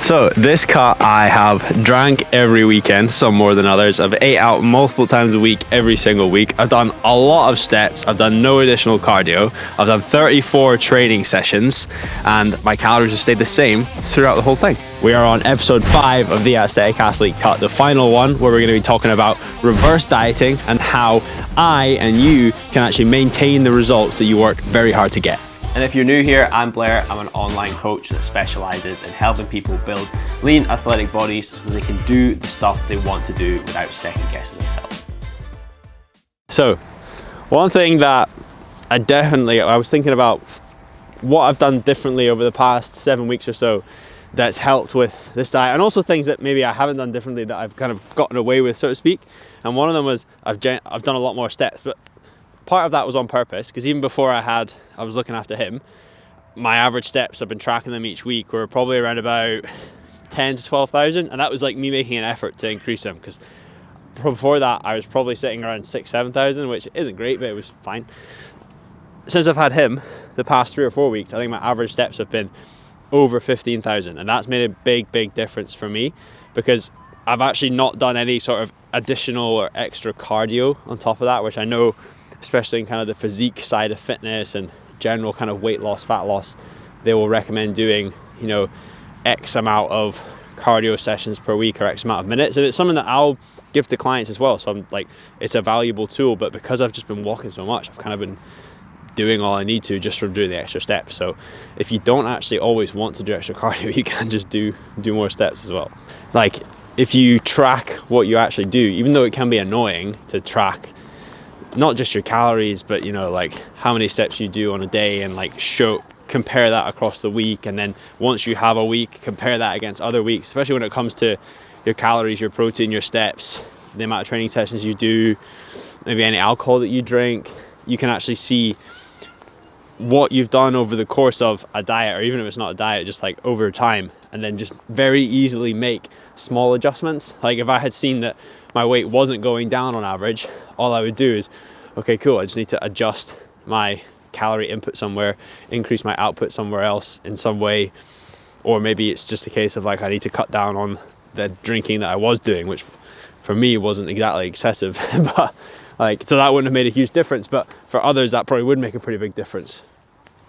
So this cut I have drank every weekend, some more than others. I've ate out multiple times a week, every single week. I've done a lot of steps. I've done no additional cardio. I've done 34 training sessions, and my calories have stayed the same throughout the whole thing. We are on episode 5 of the Aesthetic Athlete Cut, the final one, where we're going to be talking about reverse dieting and how I and you can actually maintain the results that you work very hard to get. And if you're new here, I'm Blair. I'm an online coach that specializes in helping people build lean, athletic bodies so they can do the stuff they want to do without second guessing themselves. So, one thing that I was thinking about what I've done differently over the past 7 weeks or so that's helped with this diet, and also things that maybe I haven't done differently that I've kind of gotten away with, so to speak. And one of them was I've done a lot more steps, but part of that was on purpose, because even before I was looking after him, my average steps, I've been tracking them each week, were probably around about 10 to 12,000, and that was like me making an effort to increase them, because before that I was probably sitting around 7,000, which isn't great, but it was fine. Since I've had him, the past 3 or 4 weeks, I think my average steps have been over 15,000, and that's made a big difference for me, because I've actually not done any sort of additional or extra cardio on top of that, which I know, especially in kind of the physique side of fitness and general kind of weight loss, fat loss, they will recommend doing, X amount of cardio sessions per week or X amount of minutes. And it's something that I'll give to clients as well. So I'm like, it's a valuable tool, but because I've just been walking so much, I've kind of been doing all I need to just from doing the extra steps. So if you don't actually always want to do extra cardio, you can just do more steps as well. Like, if you track what you actually do, even though it can be annoying to track not just your calories, but like how many steps you do on a day, and like compare that across the week, and then once you have a week, compare that against other weeks, especially when it comes to your calories, your protein, your steps, the amount of training sessions you do, maybe any alcohol that you drink. You can actually see what you've done over the course of a diet, or even if it's not a diet, just like over time, and then just very easily make small adjustments. Like if I had seen that my weight wasn't going down on average, all I would do is, okay, cool, I just need to adjust my calorie input somewhere, increase my output somewhere else in some way. Or maybe it's just a case of like, I need to cut down on the drinking that I was doing, which for me wasn't exactly excessive, but so that wouldn't have made a huge difference, but for others that probably would make a pretty big difference.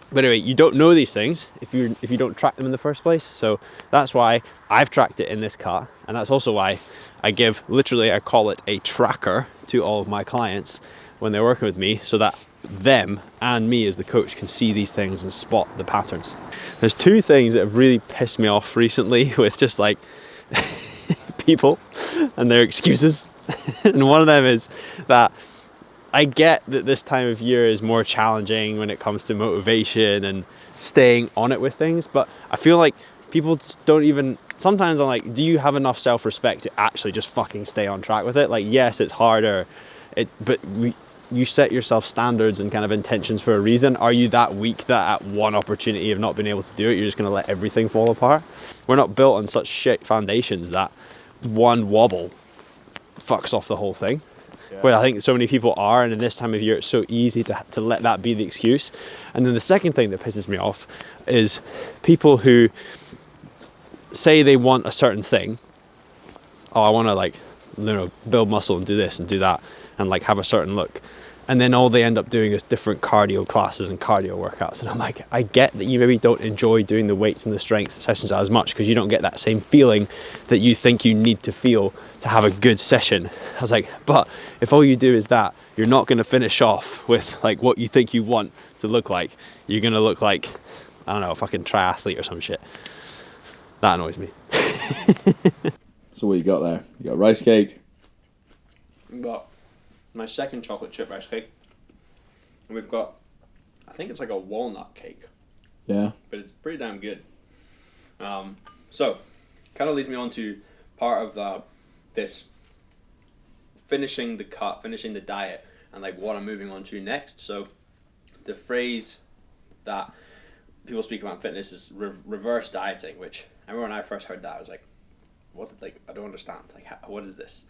But anyway, you don't know these things if you don't track them in the first place. So that's why I've tracked it in this cut, and that's also why I call it a tracker to all of my clients when they're working with me, so that them and me as the coach can see these things and spot the patterns. There's 2 things that have really pissed me off recently with just like people and their excuses. And one of them is that I get that this time of year is more challenging when it comes to motivation and staying on it with things, but I feel like people just don't even, sometimes I'm like, do you have enough self-respect to actually just fucking stay on track with it? Like, yes, it's harder, but you set yourself standards and kind of intentions for a reason. Are you that weak that at one opportunity of not being able to do it, you're just going to let everything fall apart? We're not built on such shit foundations that one wobble fucks off the whole thing. Yeah. Well, I think so many people are, and in this time of year it's so easy to let that be the excuse. And then the second thing that pisses me off is people who say they want a certain thing. Oh, I want to build muscle and do this and do that and like have a certain look, and then all they end up doing is different cardio classes and cardio workouts. And I'm like, I get that you maybe don't enjoy doing the weights and the strength sessions as much because you don't get that same feeling that you think you need to feel to have a good session. I was like, but if all you do is that, you're not going to finish off with like what you think you want to look like. You're going to look like, I don't know, a fucking triathlete or some shit. That annoys me. So what you got there? You got rice cake? We've got my second chocolate chip rice cake. And we've got, I think it's like a walnut cake. Yeah. But it's pretty damn good. So, kind of leads me on to part of this finishing the cut, finishing the diet, and like what I'm moving on to next. So, the phrase that people speak about in fitness is reverse dieting, which I remember when I first heard that, I was like, what? Like, I don't understand. Like, what is this?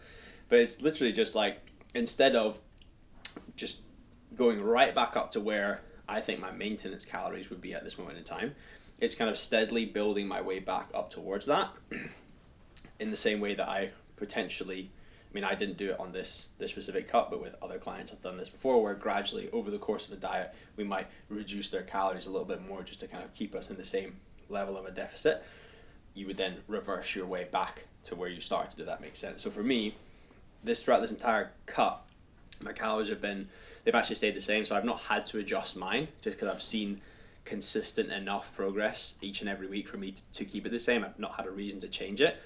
But it's literally just like, instead of just going right back up to where I think my maintenance calories would be at this moment in time, it's kind of steadily building my way back up towards that in the same way that I potentially, I mean, I didn't do it on this specific cut, but with other clients I've done this before, where gradually over the course of a diet, we might reduce their calories a little bit more just to kind of keep us in the same level of a deficit. You would then reverse your way back to where you started, if that makes sense. So for me, throughout this entire cut, my calories they've actually stayed the same, so I've not had to adjust mine just because I've seen consistent enough progress each and every week for me to keep it the same. I've not had a reason to change it.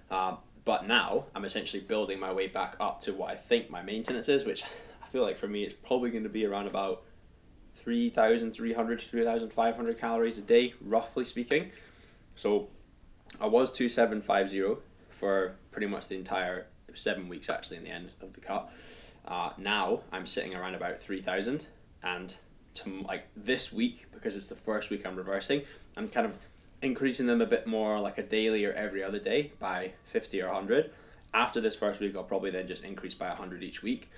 But now I'm essentially building my way back up to what I think my maintenance is, which I feel like for me it's probably going to be around about 3,300 to 3,500 calories a day, roughly speaking. So I was 2,750 for pretty much the entire 7 weeks actually in the end of the cut. Now I'm sitting around about 3,000, and like this week, because it's the first week I'm reversing, I'm kind of increasing them a bit more, like a daily or every other day by 50 or 100. After this first week, I'll probably then just increase by 100 each week,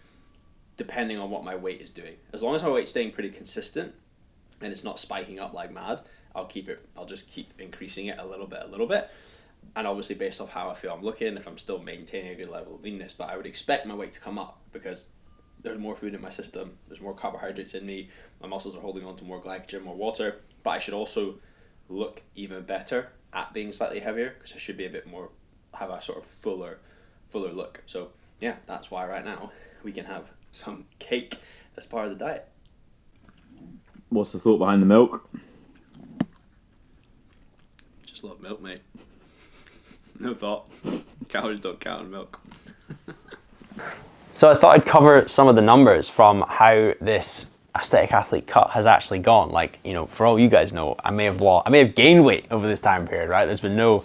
depending on what my weight is doing. As long as my weight's staying pretty consistent and it's not spiking up like mad, I'll just keep increasing it a little bit. And obviously based off how I feel I'm looking, if I'm still maintaining a good level of leanness, but I would expect my weight to come up because there's more food in my system, there's more carbohydrates in me, my muscles are holding on to more glycogen, more water, but I should also look even better at being slightly heavier because I should be a bit more, have a sort of fuller look. So yeah, that's why right now we can have some cake as part of the diet. What's the thought behind the milk? Just love milk, mate. No thought. Calories don't count on milk. So I thought I'd cover some of the numbers from how this Aesthetic Athlete cut has actually gone. Like, you know, for all you guys know, I may have gained weight over this time period, right? There's been no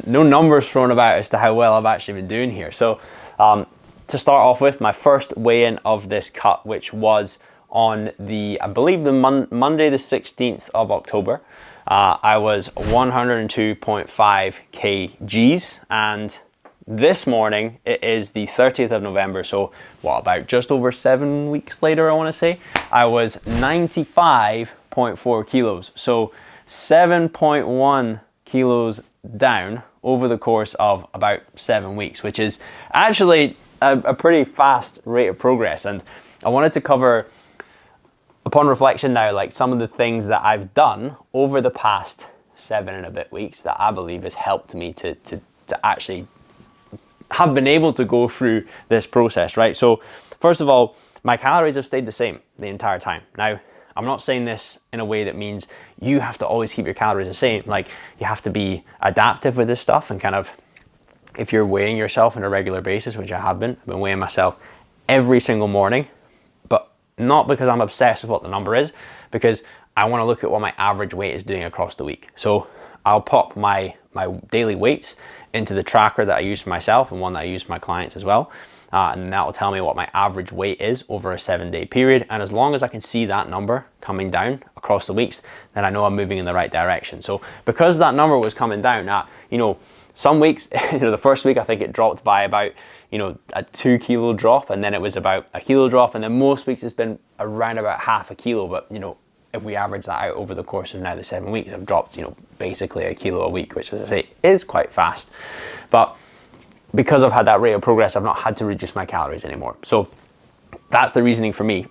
numbers thrown about as to how well I've actually been doing here. So to start off with, my first weigh-in of this cut, which was on I believe the Monday the 16th of October, I was 102.5 kgs, and this morning it is the 30th of November, so about just over 7 weeks later, I want to say, I was 95.4 kilos, so 7.1 kilos down over the course of about 7 weeks, which is actually a pretty fast rate of progress. And I wanted to cover, upon reflection now, like some of the things that I've done over the past 7 and a bit weeks that I believe has helped me to actually have been able to go through this process, right? So first of all, my calories have stayed the same the entire time. Now, I'm not saying this in a way that means you have to always keep your calories the same. Like, you have to be adaptive with this stuff, and kind of, if you're weighing yourself on a regular basis, which I've been weighing myself every single morning, but not because I'm obsessed with what the number is, because I want to look at what my average weight is doing across the week. So I'll pop my daily weights into the tracker that I use for myself and one that I use for my clients as well. And that will tell me what my average weight is over a 7-day period. And as long as I can see that number coming down across the weeks, then I know I'm moving in the right direction. So because that number was coming down, some weeks, the first week I think it dropped by about, a 2 kilo drop, and then it was about a kilo drop, and then most weeks it's been around about half a kilo. But if we average that out over the course of now the 7 weeks, I've dropped, basically a kilo a week, which, as I say, is quite fast. But because I've had that rate of progress, I've not had to reduce my calories anymore. So that's the reasoning for me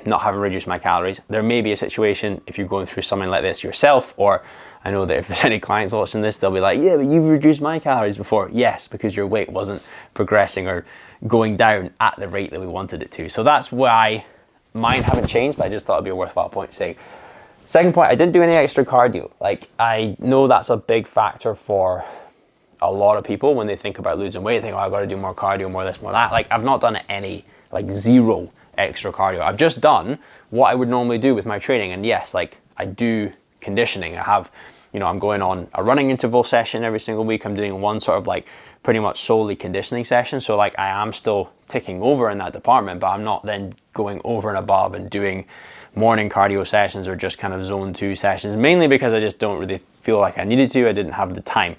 not having reduced my calories. There may be a situation if you're going through something like this yourself, or I know that if there's any clients watching this, they'll be like, yeah, but you've reduced my calories before. Yes, because your weight wasn't progressing or going down at the rate that we wanted it to. So that's why mine haven't changed, but I just thought it'd be a worthwhile point to say. Second point, I didn't do any extra cardio. Like, I know that's a big factor for a lot of people when they think about losing weight. They think, oh, I've got to do more cardio, more this, more that. Like, I've not done any, zero extra cardio. I've just done what I would normally do with my training. And yes, I do conditioning. I have, I'm going on a running interval session every single week. I'm doing one sort of pretty much solely conditioning session. So I am still ticking over in that department, but I'm not then going over and above and doing morning cardio sessions or just kind of zone 2 sessions, mainly because I just don't really feel like I needed to. I didn't have the time.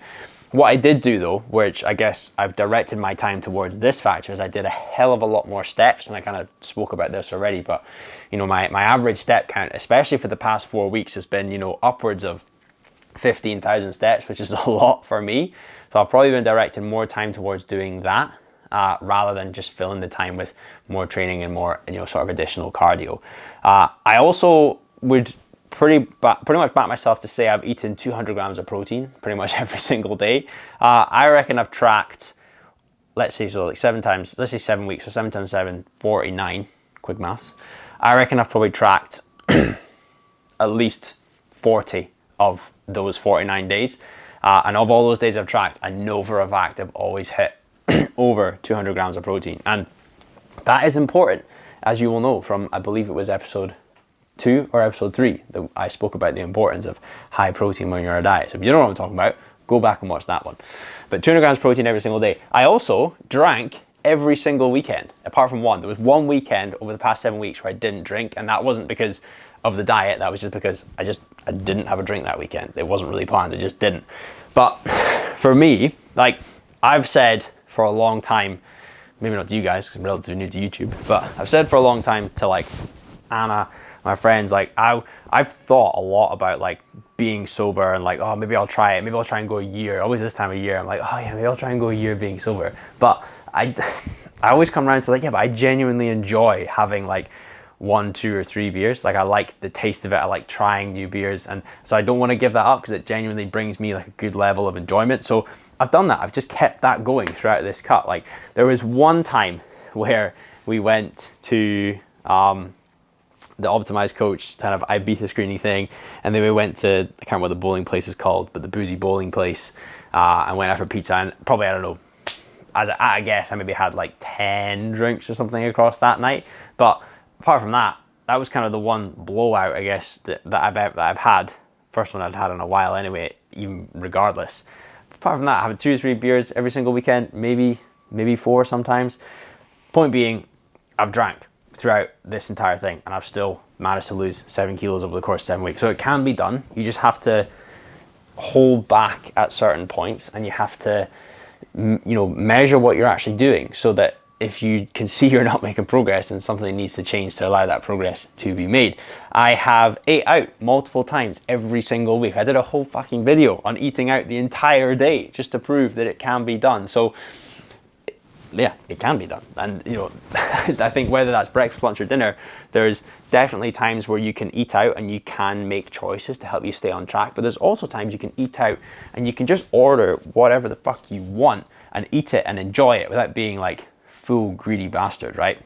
What I did do though, which I guess I've directed my time towards this factor, is I did a hell of a lot more steps, and I kind of spoke about this already, but my average step count, especially for the past 4 weeks, has been, upwards of 15,000 steps, which is a lot for me. So I've probably been directing more time towards doing that rather than just filling the time with more training and more, sort of additional cardio. I also would pretty much back myself to say I've eaten 200 grams of protein pretty much every single day. I reckon I've tracked, let's say 7 weeks, so 7 times 7, 49, quick maths. I reckon I've probably tracked at least 40 of those 49 days. And of all those days I've tracked, I know for a fact I've always hit over 200 grams of protein. And that is important, as you will know from, I believe it was episode 2 or episode 3 that I spoke about the importance of high protein when you're on a diet. So if you don't know what I'm talking about, go back and watch that one. But 200 grams of protein every single day. I also drank every single weekend, apart from one. There was one weekend over the past 7 weeks where I didn't drink, and that wasn't because of the diet. That was just because I didn't have a drink that weekend. It wasn't really planned. I just didn't. But for me, like I've said for a long time, maybe not to you guys because I'm relatively new to YouTube, but I've said for a long time to like Anna, my friends, like I've thought a lot about like being sober and like, oh, maybe I'll try it. Maybe I'll try and go a year. Always this time of year, I'm like, oh yeah, maybe I'll try and go a year being sober. But I always come around to like, yeah, but I genuinely enjoy having like 1, 2, or 3 beers. Like I like the taste of it. I like trying new beers, and so I don't want to give that up because it genuinely brings me like a good level of enjoyment. So I've done that. I've just kept that going throughout this cut. Like there was one time where we went to the Optimized Coach kind of Ibiza screening thing, and then we went to, I can't remember what the bowling place is called, but the Boozy Bowling place, and went out for pizza, and probably, I don't know, I guess I maybe had like 10 drinks or something across that night. But apart from that, that was kind of the one blowout, I guess, that I've had. First one I'd had in a while anyway, even regardless. Apart from that, having 2 or 3 beers every single weekend, maybe 4 sometimes. Point being, I've drank throughout this entire thing, and I've still managed to lose 7 kilos over the course of 7 weeks. So it can be done. You just have to hold back at certain points, and you have to, measure what you're actually doing, so that if you can see you're not making progress, then something needs to change to allow that progress to be made. I have ate out multiple times every single week. I did a whole fucking video on eating out the entire day just to prove that it can be done. So yeah, it can be done. And I think whether that's breakfast, lunch, or dinner, there's definitely times where you can eat out and you can make choices to help you stay on track. But there's also times you can eat out and you can just order whatever the fuck you want and eat it and enjoy it without being like full greedy bastard, right?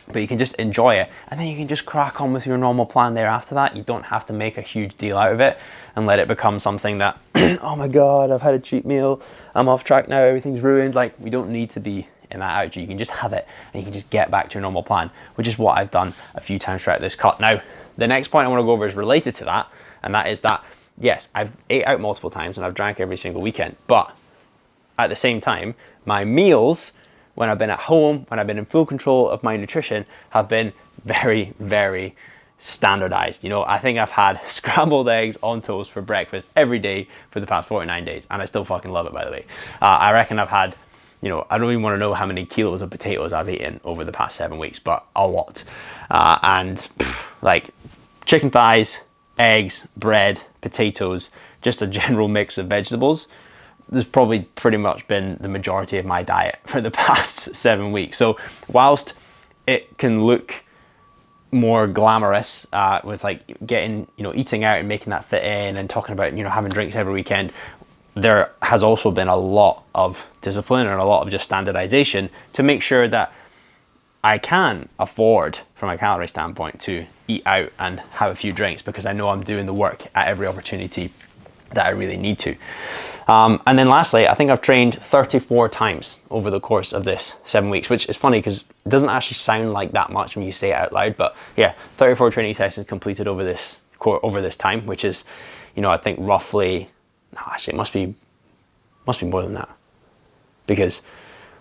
But you can just enjoy it, and then you can just crack on with your normal plan there after that. You don't have to make a huge deal out of it and let it become something that, oh my God, I've had a cheat meal, I'm off track now, everything's ruined. Like, we don't need to be in that attitude. You can just have it and you can just get back to your normal plan, which is what I've done a few times throughout this cut. Now, the next point I want to go over is related to that, and that is that, yes, I've ate out multiple times and I've drank every single weekend, but at the same time, my meals, when I've been at home, when I've been in full control of my nutrition, have been very, very standardized. I think I've had scrambled eggs on toast for breakfast every day for the past 49 days, and I still fucking love it, by the way. I reckon I've had, I don't even want to know how many kilos of potatoes I've eaten over the past 7 weeks, but a lot. Like chicken thighs, eggs, bread, potatoes, just a general mix of vegetables. There's probably pretty much been the majority of my diet for the past 7 weeks. So whilst it can look more glamorous with like getting, eating out and making that fit in and talking about, having drinks every weekend, there has also been a lot of discipline and a lot of just standardization to make sure that I can afford, from a calorie standpoint, to eat out and have a few drinks, because I know I'm doing the work at every opportunity that I really need to. And then lastly, I think I've trained 34 times over the course of this 7 weeks, which is funny because it doesn't actually sound like that much when you say it out loud, but yeah, 34 training sessions completed over this time, which is, I think roughly, no, actually it must be more than that, because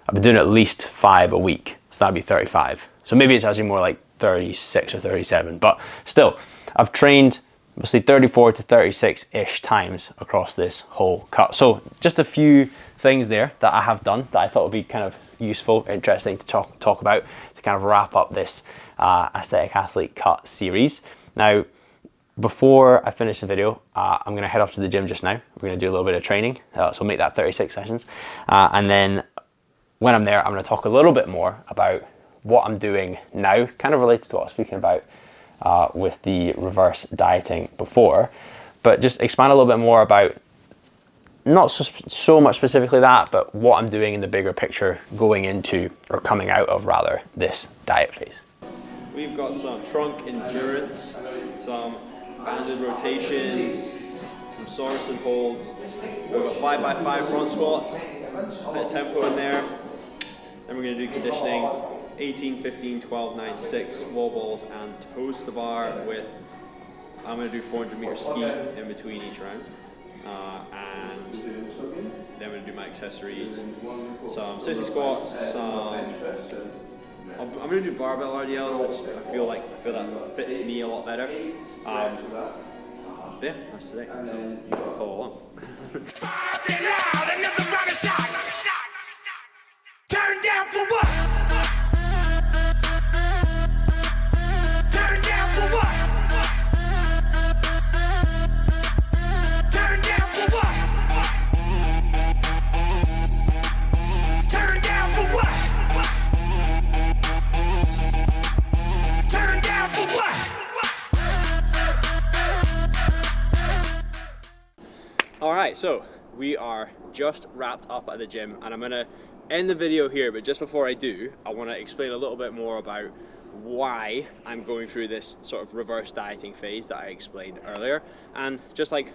I've been doing at least 5 a week, so that'd be 35. So maybe it's actually more like 36 or 37, but still, I've trained mostly 34 to 36-ish times across this whole cut. So just a few things there that I have done that I thought would be kind of useful, interesting to talk about to kind of wrap up this Aesthetic Athlete Cut series. Now, Before I finish the video, I'm going to head off to the gym just now. We're going to do a little bit of training, so make that 36 sessions. And then when I'm there, I'm going to talk a little bit more about what I'm doing now, kind of related to what I was speaking about with the reverse dieting before, but just expand a little bit more about not so much specifically that, but what I'm doing in the bigger picture going into, or coming out of rather, this diet phase. We've got some trunk endurance, some banded rotations, some Sorensen holds. We've got 5x5 front squats, a bit of tempo in there. Then we're going to do conditioning, 18, 15, 12, 9, 6 wall balls and toes to bar with, I'm going to do 400 meter ski in between each round. And then I'm going to do my accessories, some sissy squats, I'm going to do barbell RDLs. I feel that fits me a lot better. Yeah, that's today. So follow along. Turn down for what? Turn down for what? Turn down for what? Turn down for what? Turn down for what? All right, so we are just wrapped up at the gym, and I'm gonna end the video here, but just before I do, I want to explain a little bit more about why I'm going through this sort of reverse dieting phase that I explained earlier, and just like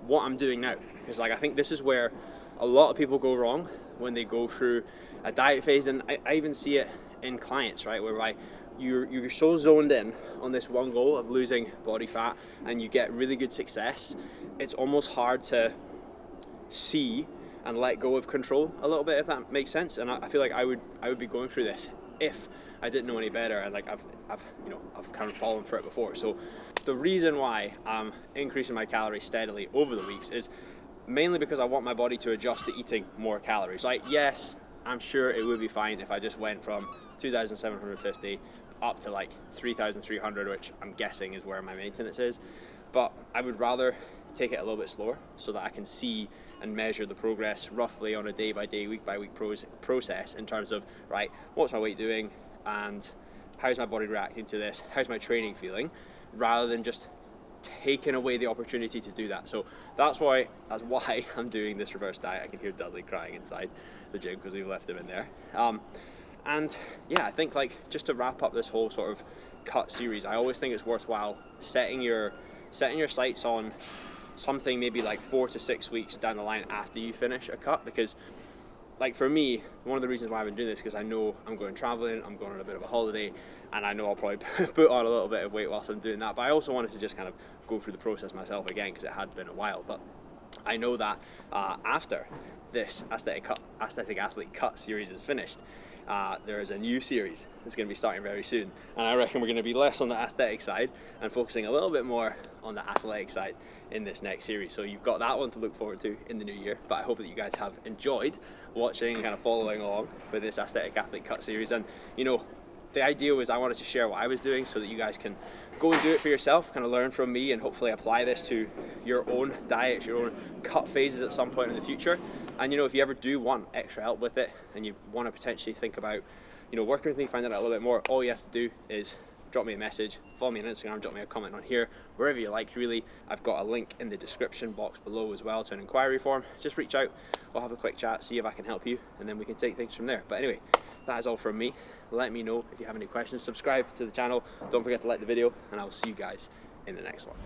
what I'm doing now, because like I think this is where a lot of people go wrong when they go through a diet phase, and I even see it in clients, right, whereby you're so zoned in on this one goal of losing body fat and you get really good success, it's almost hard to see and let go of control a little bit, if that makes sense. And I feel like I would be going through this if I didn't know any better, and like I've kind of fallen for it before. So the reason why I'm increasing my calories steadily over the weeks is mainly because I want my body to adjust to eating more calories. Like, yes, I'm sure it would be fine if I just went from 2,750 up to like 3,300, which I'm guessing is where my maintenance is. But I would rather take it a little bit slower so that I can see and measure the progress roughly on a day-by-day, week-by-week process in terms of, right, what's my weight doing and how's my body reacting to this, how's my training feeling, rather than just taking away the opportunity to do that. So that's why I'm doing this reverse diet. I can hear Dudley crying inside the gym because we've left him in there. And yeah, I think like just to wrap up this whole sort of cut series, I always think it's worthwhile setting your sights on something maybe like 4 to 6 weeks down the line after you finish a cut, because like for me, one of the reasons why I've been doing this is because I know I'm going traveling, I'm going on a bit of a holiday, and I know I'll probably put on a little bit of weight whilst I'm doing that, but I also wanted to just kind of go through the process myself again because it had been a while. But I know that after this aesthetic athlete cut series is finished, there is a new series that's going to be starting very soon, and I reckon we're going to be less on the aesthetic side and focusing a little bit more on the athletic side in this next series. So you've got that one to look forward to in the new year, but I hope that you guys have enjoyed watching and kind of following along with this aesthetic athlete cut series. And you know, the idea was I wanted to share what I was doing so that you guys can go and do it for yourself, kind of learn from me and hopefully apply this to your own diets, your own cut phases at some point in the future. And you know, if you ever do want extra help with it and you want to potentially think about, you know, working with me, find out a little bit more, all you have to do is drop me a message, follow me on Instagram, drop me a comment on here, wherever you like really. I've got a link in the description box below as well to an inquiry form. Just reach out, we'll have a quick chat, see if I can help you, and then we can take things from there. But anyway, that is all from me. Let me know if you have any questions, subscribe to the channel, don't forget to like the video, and I will see you guys in the next one.